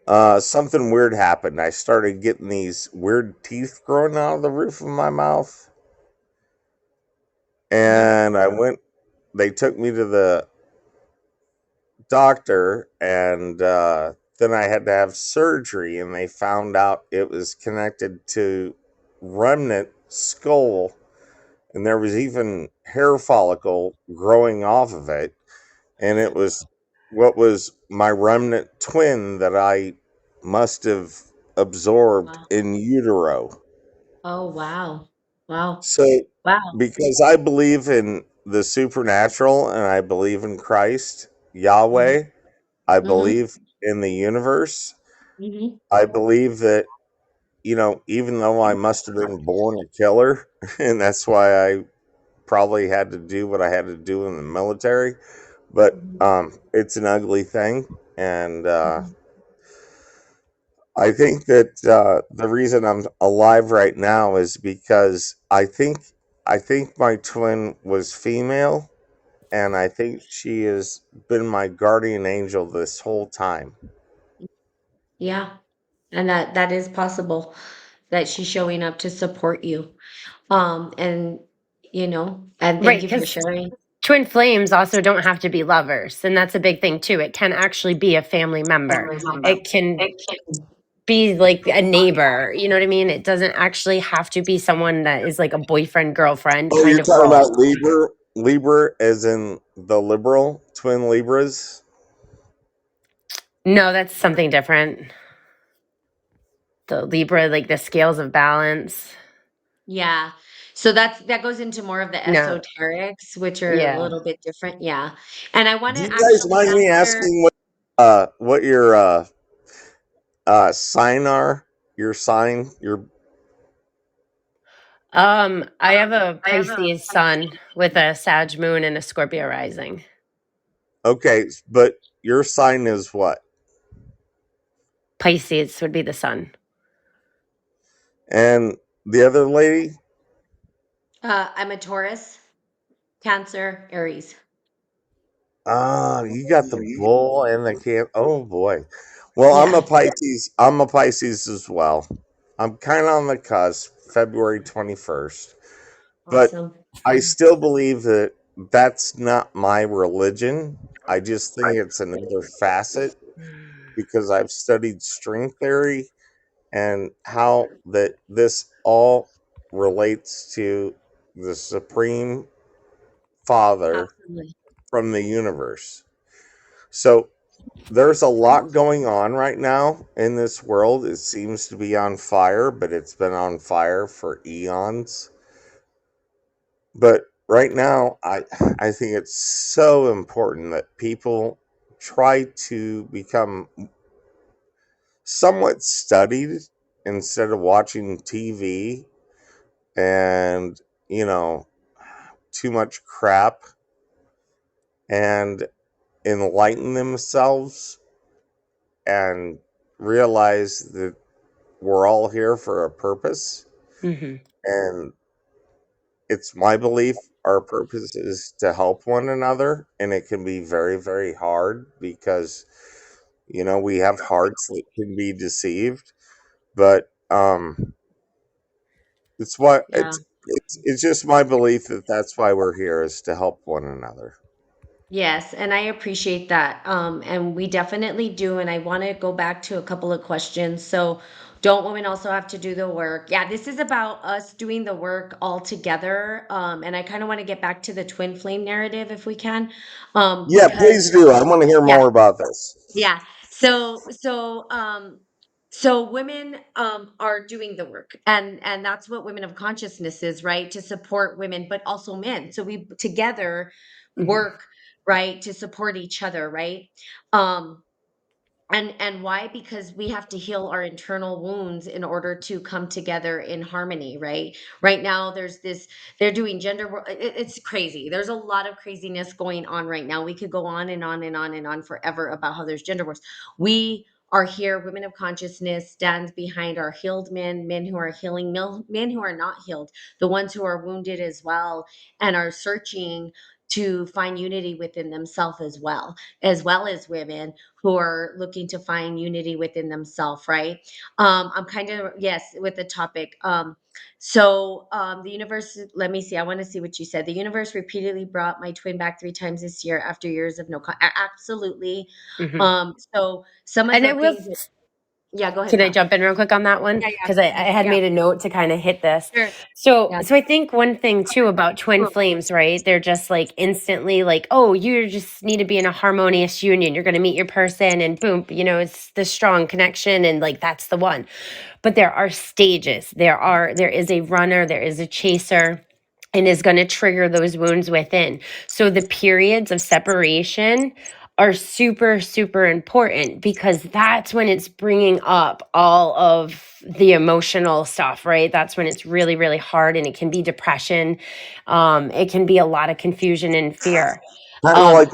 something weird happened. I started getting these weird teeth growing out of the roof of my mouth, Mhm. and I went. They took me to the doctor, and then I had to have surgery, and they found out it was connected to remnant skull, and there was even hair follicle growing off of it, and it was what was my remnant twin that I must have absorbed Wow. in utero. Oh, wow. Wow. So, Wow. because I believe in the supernatural and I believe in Christ, Mhm. Yahweh, I Mhm. believe in the universe. Mhm. I believe that, even though I must have been born a killer, and that's why I probably had to do what I had to do in the military, but Mhm. it's an ugly thing. And Mhm. I think that the reason I'm alive right now is because I think my twin was female, and I think she has been my guardian angel this whole time. Yeah. And that is possible that she's showing up to support you. And and thank Right, you for because sharing. twin flames also don't have to be lovers, and that's a big thing too. It can actually be a family member. It can be like a neighbor, you know what I mean? It doesn't actually have to be someone that is like a boyfriend girlfriend Oh, kind you're of talking role. about Libra, as in the liberal twin Libras. No, that's something different. The Libra, like the scales of balance. Yeah. So that goes into more of the No, esoterics, which are a yeah. little bit different. Yeah. And I want Do to you guys actually mind me answer. asking what your sign are? Your sign, your I have a Pisces sun with a Sag moon and a Scorpio rising. okay, but your sign is what? Pisces would be the sun. And the other lady? I'm a Taurus, Cancer, Aries. Ah, you got the bull and the can. Oh boy. Well, I'm a Yeah. Pisces. I'm a Pisces as well. I'm kind of on the cusp, February 21st. But Awesome. I still believe that that's not my religion. I just think it's another facet because I've studied string theory and how that this all relates to the supreme father Absolutely. from the universe. So there's a lot going on right now in this world. It seems to be on fire, but it's been on fire for eons. But right now, I think it's so important that people try to become somewhat studied instead of watching TV and, you know, too much crap, and enlighten themselves and realize that we're all here for a purpose. Hmm. And it's my belief our purpose is to help one another. And it can be very, very hard because, we have hearts that can be deceived. But it's why Yeah. it's just my belief that that's why we're here, is to help one another. Yes, and I appreciate that. And we definitely do. And I want to go back to a couple of questions. So, don't women also have to do the work? Yeah, this is about us doing the work all together. And I kind of want to get back to the twin flame narrative if we can. Yeah, Because please do. I want to hear yeah, more about this. yeah. So So women are doing the work, and that's what Women of Consciousness is, right? To support women, but also men. So we together Mhm. work, right, to support each other, right? Um, and why? Because we have to heal our internal wounds in order to come together in harmony, right now there's this, they're doing it's crazy. There's a lot of craziness going on right now. We could go on and on and on and on forever about how there's gender wars. We are here. Women of Consciousness stands behind our healed men who are healing, men who are not healed, the ones who are wounded as well, and are searching to find unity within themselves, as well as women who are looking to find unity within themselves, right? I'm kind of, yes, with the topic. The universe, let me see, I want to see what you said. The universe repeatedly brought my twin back 3 times this year after years of no absolutely. Mhm. So some of And the I will. things that, yeah, go ahead, Can I Pam. jump in real quick on that one? Yeah, Because I yeah, had yeah, made a note to kind of hit this. sure. So, Yeah. so I think one thing too about twin flames, right? They're just like instantly like, oh, you just need to be in a harmonious union. You're going to meet your person, and boom, it's the strong connection, and like that's the one. But there are stages. There is a runner, there is a chaser, and is going to trigger those wounds within. So the periods of separation are super, super important because that's when it's bringing up all of the emotional stuff, right? That's when it's really, really hard, and it can be depression. It can be a lot of confusion and fear. Kind of Um, like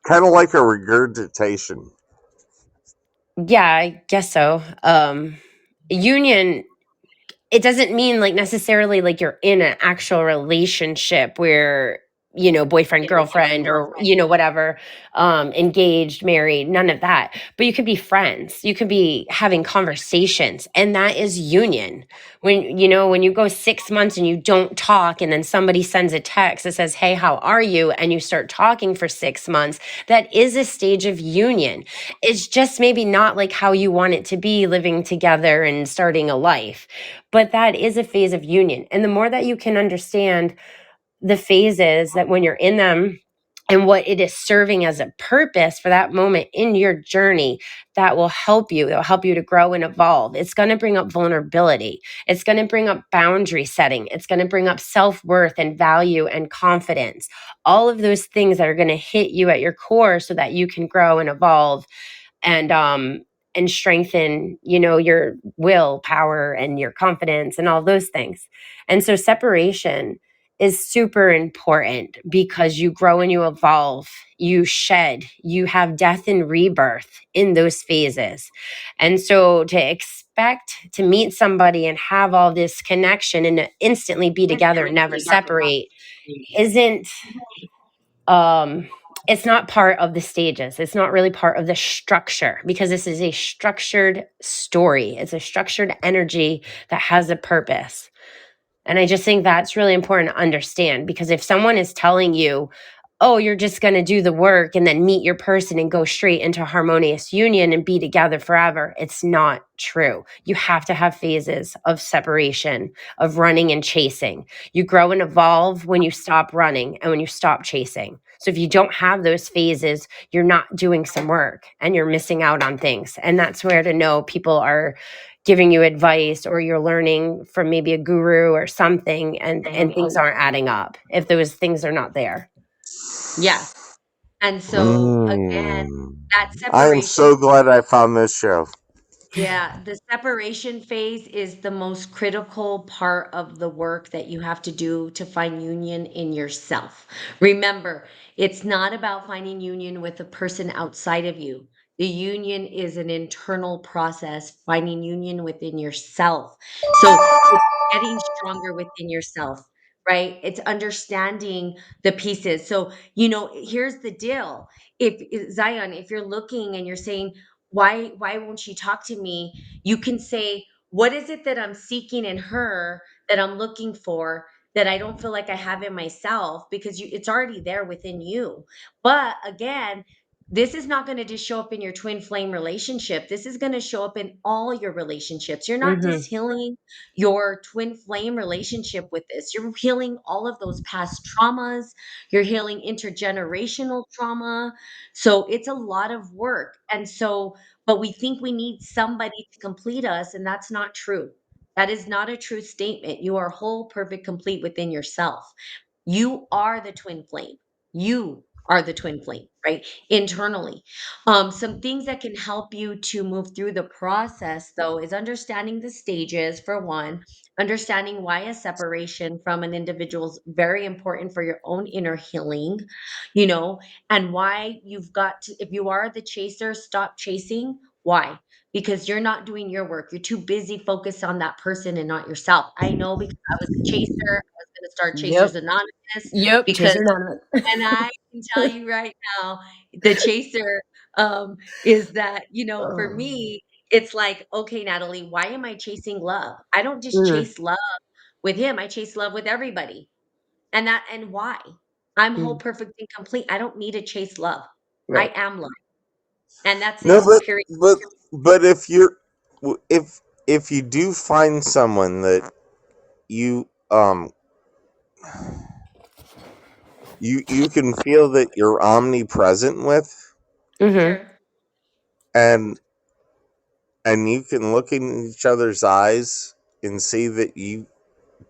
kind of like a regurgitation. yeah, I guess so. Union, it doesn't mean like necessarily like you're in an actual relationship where boyfriend girlfriend or whatever, engaged, married, none of that. But you could be friends, you could be having conversations, and that is union. When you go 6 months and you don't talk, and then somebody sends a text that says, hey, how are you, and you start talking for 6 months, that is a stage of union. It's just maybe not like how you want it to be, living together and starting a life, but that is a phase of union. And the more that you can understand the phases, that when you're in them and what it is serving as a purpose for that moment in your journey, that will help you. It'll help you to grow and evolve. It's going to bring up vulnerability. It's going to bring up boundary setting. It's going to bring up self-worth and value and confidence. All of those things that are going to hit you at your core so that you can grow and evolve, and strengthen your willpower and your confidence and all those things. And so separation is super important because you grow and you evolve, you shed, you have death and rebirth in those phases. And so to expect to meet somebody and have all this connection and to instantly be together and never separate isn't, um it's not part of the stages. It's not really part of the structure, because this is a structured story. It's a structured energy that has a purpose. And I just think that's really important to understand, because if someone is telling you, oh, you're just going to do the work and then meet your person and go straight into harmonious union and be together forever, it's not true. You have to have phases of separation, of running and chasing. You grow and evolve when you stop running and when you stop chasing. So if you don't have those phases, you're not doing some work and you're missing out on things. And that's where to know people are giving you advice, or you're learning from maybe a guru or something, and things aren't adding up if those things are not there. Yes. And so again, Mm. that I am separation. so glad I found this show. Yeah, the separation phase is the most critical part of the work that you have to do to find union in yourself. Remember, it's not about finding union with a person outside of you. The union is an internal process, finding union within yourself. So it's getting stronger within yourself, right? It's understanding the pieces. So, here's the deal. If Zion, if you're looking and you're saying, why won't she talk to me, you can say, what is it that I'm seeking in her, that I'm looking for, that I don't feel like I have in myself? Because it's already there within you. But again, this is not going to just show up in your twin flame relationship. This is going to show up in all your relationships. You're not Mm-hmm. just healing your twin flame relationship with this, you're healing all of those past traumas, you're healing intergenerational trauma. So it's a lot of work. And so but we think we need somebody to complete us, and that's not true. That is not a true statement. You are whole, perfect, complete within yourself. You are the twin flame. You are the twin flame, right? Internally. Some things that can help you to move through the process, though, is understanding the stages, for one, understanding why a separation from an individual is very important for your own inner healing, you know, and why you've got to, if you are the chaser, stop chasing. Why? Because you're not doing your work. You're too busy focused on that person and not yourself. I know because I was a chaser. I was going to start Chasers Yep. Anonymous Yep. because, Chaser Anonymous. and I can tell you right now, the chaser is that, for Oh. me, it's like, okay, Natalie, why am I chasing love? I don't just Mm, chase love with him. I chase love with everybody. And why? I'm whole, mm, perfect, and complete. I don't need to chase love. I right. am love. And that's No, it. Period. but if you're if you do find someone that you you can feel that you're omnipresent with, Mm-hmm. Sure. and you can look in each other's eyes and see that you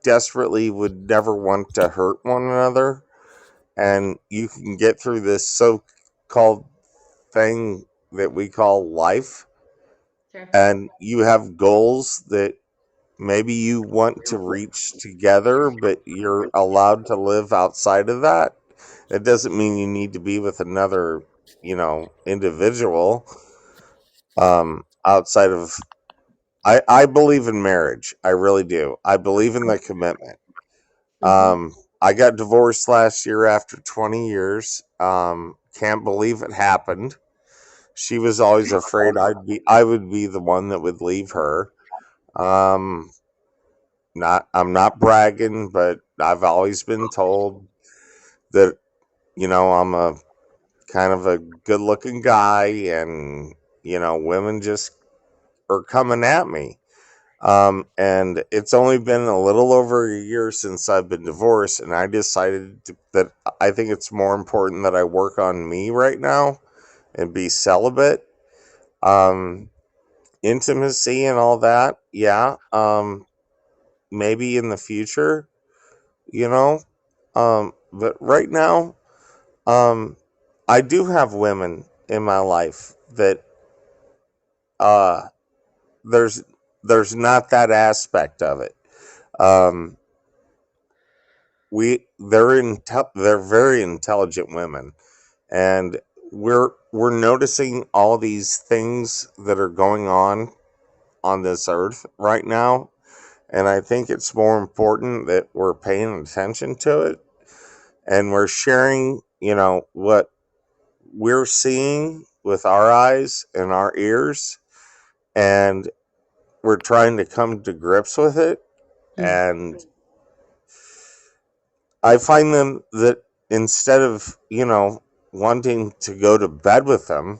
desperately would never want to hurt one another, and you can get through this so-called thing that we call life, Sure. and you have goals that maybe you want to reach together, but you're allowed to live outside of that. It doesn't mean you need to be with another, individual outside of. I believe in marriage. I really do. I believe in the commitment. Mm-hmm. I got divorced last year after 20 years. Can't believe it happened. She was always afraid I would be the one that would leave her. Um, I'm not bragging, but I've always been told that, I'm a kind of a good looking guy, and, women just are coming at me. And it's only been a little over a year since I've been divorced, and I decided that I think it's more important that I work on me right now and be celibate. Um, Intimacy and all that, yeah. Maybe in the future, you know. But right now, um, I do have women in my life that uh, there's not that aspect of it. Um, they're very intelligent women, and we're noticing all these things that are going on this earth right now, and I think it's more important that we're paying attention to it, and we're sharing, what we're seeing with our eyes and our ears, and we're trying to come to grips with it. Mm. And I find them that instead of, wanting to go to bed with them,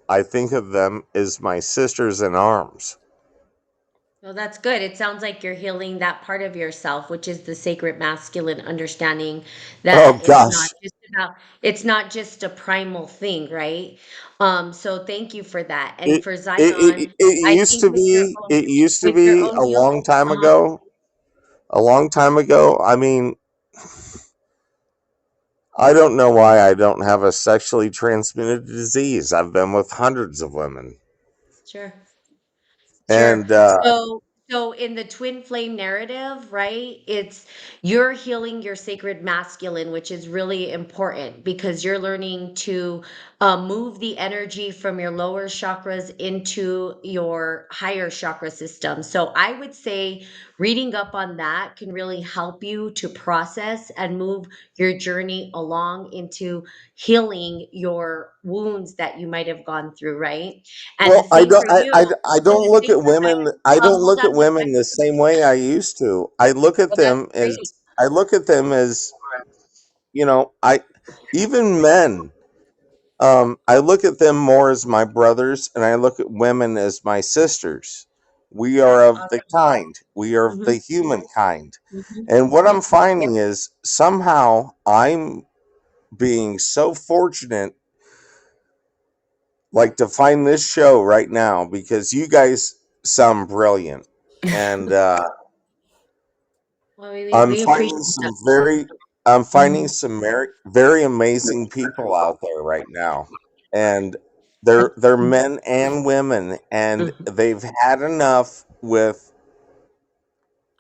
I think of them as my sisters in arms. Well, that's good. It sounds like you're healing that part of yourself, which is the sacred masculine, understanding Oh that gosh. it's not just a primal thing, right? So thank you for that. And It for it, Zion, it I used think to be with your own a healing, long time uh-huh. ago. A long time ago. I mean, I don't know why I don't have a sexually transmitted disease. I've been with hundreds of women. Sure. Sure. And So in the twin flame narrative, right? It's you're healing your sacred masculine, which is really important because you're learning to move the energy from your lower chakras into your higher chakra system. So I would say reading up on that can really help you to process and move your journey along into healing your wounds that you might have gone through, right? And the well, I same don't for you. I And don't the look same at for women I don't hold look on at one women second. the same way I used to. I look at Well, that's them as great. I look at them as, I even men. I look at them more as my brothers, and I look at women as my sisters. We are That's of the awesome. kind. We are of Mhm, the human kind. mhm. And what I'm Yep. finding is somehow I'm being so fortunate like to find this show right now because you guys sound brilliant, and Well, we I'm we finding appreciate some that. very I'm finding some very amazing people out there right now, and I, they're men and women, and Mhm. they've had enough with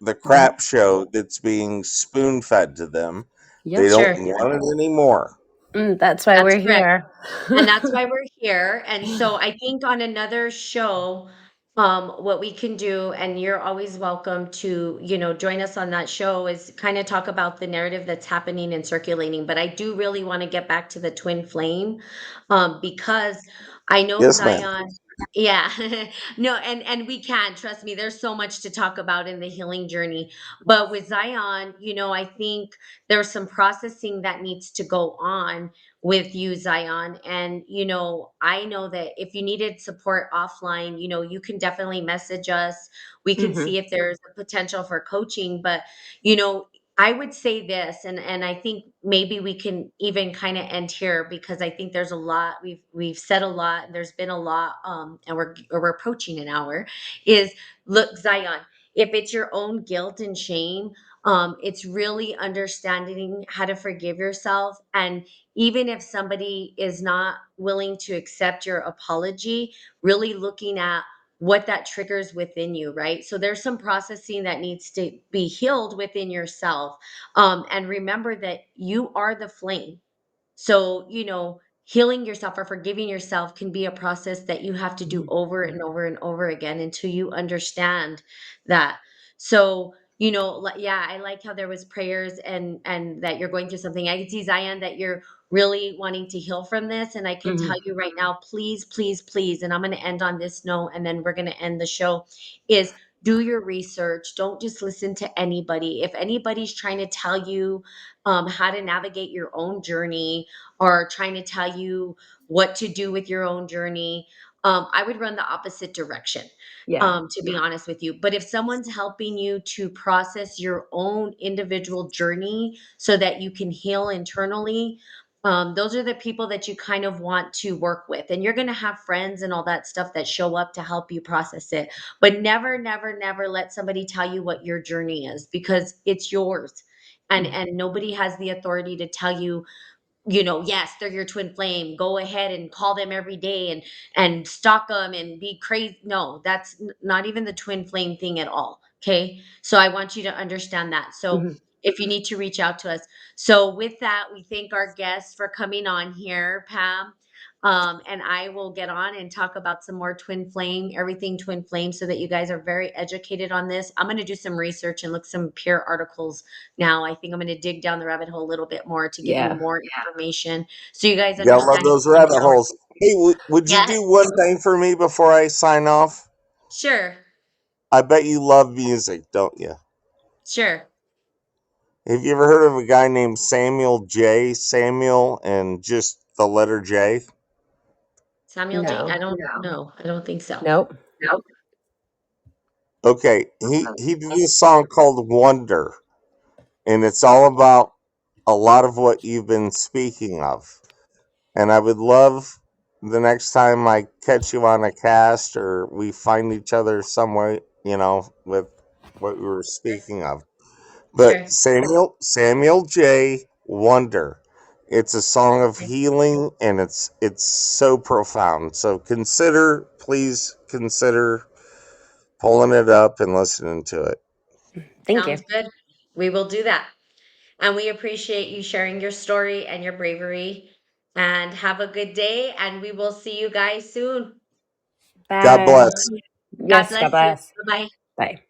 the crap show that's being spoon fed to them. They Yep. don't Sure. want it anymore. That's why That's we're correct. here. And that's why we're here. And so I think on another show, what we can do, and you're always welcome to, join us on that show, is kind of talk about the narrative that's happening and circulating. But I do really want to get back to the twin flame, because I know Yes, ma'am. Zion. Yeah, no, and we can, trust me. There's so much to talk about in the healing journey. But with Zion, I think there's some processing that needs to go on with you, Zion. And, I know that if you needed support offline, you can definitely message us. We can Hmm. see if there's a potential for coaching. But, you know, I would say this, and I think maybe we can even kind of end here because I think there's a lot we've said a lot, and there's been a lot, and we're approaching an hour. Is look, Zion, if it's your own guilt and shame, it's really understanding how to forgive yourself. And even if somebody is not willing to accept your apology, really looking at what that triggers within you, right? So there's some processing that needs to be healed within yourself. And remember that you are the flame. So, healing yourself or forgiving yourself can be a process that you have to do over and over and over again until you understand that. So, yeah, I like how there was prayers and that you're going through something. I can see, Zion, that you're really wanting to heal from this. And I can tell Hmm. you right now, please, please, please, and I'm going to end on this note and then we're going to end the show, is do your research. Don't just listen to anybody. If anybody's trying to tell you how to navigate your own journey, or trying to tell you what to do with your own journey, I would run the opposite direction, Yeah. to be honest with you. But if someone's helping you to process your own individual journey so that you can heal internally, those are the people that you kind of want to work with. And you're going to have friends and all that stuff that show up to help you process it. But never, never, never let somebody tell you what your journey is, because it's yours. And nobody has the authority to tell you, yes, they're your twin flame. Go ahead and call them every day and stalk them and be crazy. No, that's not even the twin flame thing at all. Okay. So I want you to understand that. So Hmm. if you need to reach out to us. So with that, we thank our guests for coming on here, Pam. And I will get on and talk about some more twin flame, everything twin flame, so that you guys are very educated on this. I'm going to do some research and look some peer articles now. I think I'm going to dig down the rabbit hole a little bit more to give you Yeah. more information so you guys Yeah, I love understand. those rabbit holes. Hey, would you Yes, do one thing for me before I sign off? sure, I bet you love music, don't you? sure. Have you ever heard of a guy named Samuel J? Samuel and just the letter J? Samuel J. I No. don't know. I don't think so. Nope. Okay, he did this song called Wonder, and it's all about a lot of what you've been speaking of. And I would love the next time I catch you on a cast or we find each other somewhere, with what we were speaking of. But Sure. Samuel J. Wonder. It's a song of healing and it's so profound. So please consider pulling it up and listening to it. Thank you. Sounds good. We will do that. And we appreciate you sharing your story and your bravery. And have a good day. And we will see you guys soon. God Bye. bless. God Yes, God bless you. bless. Bye bye. Bye.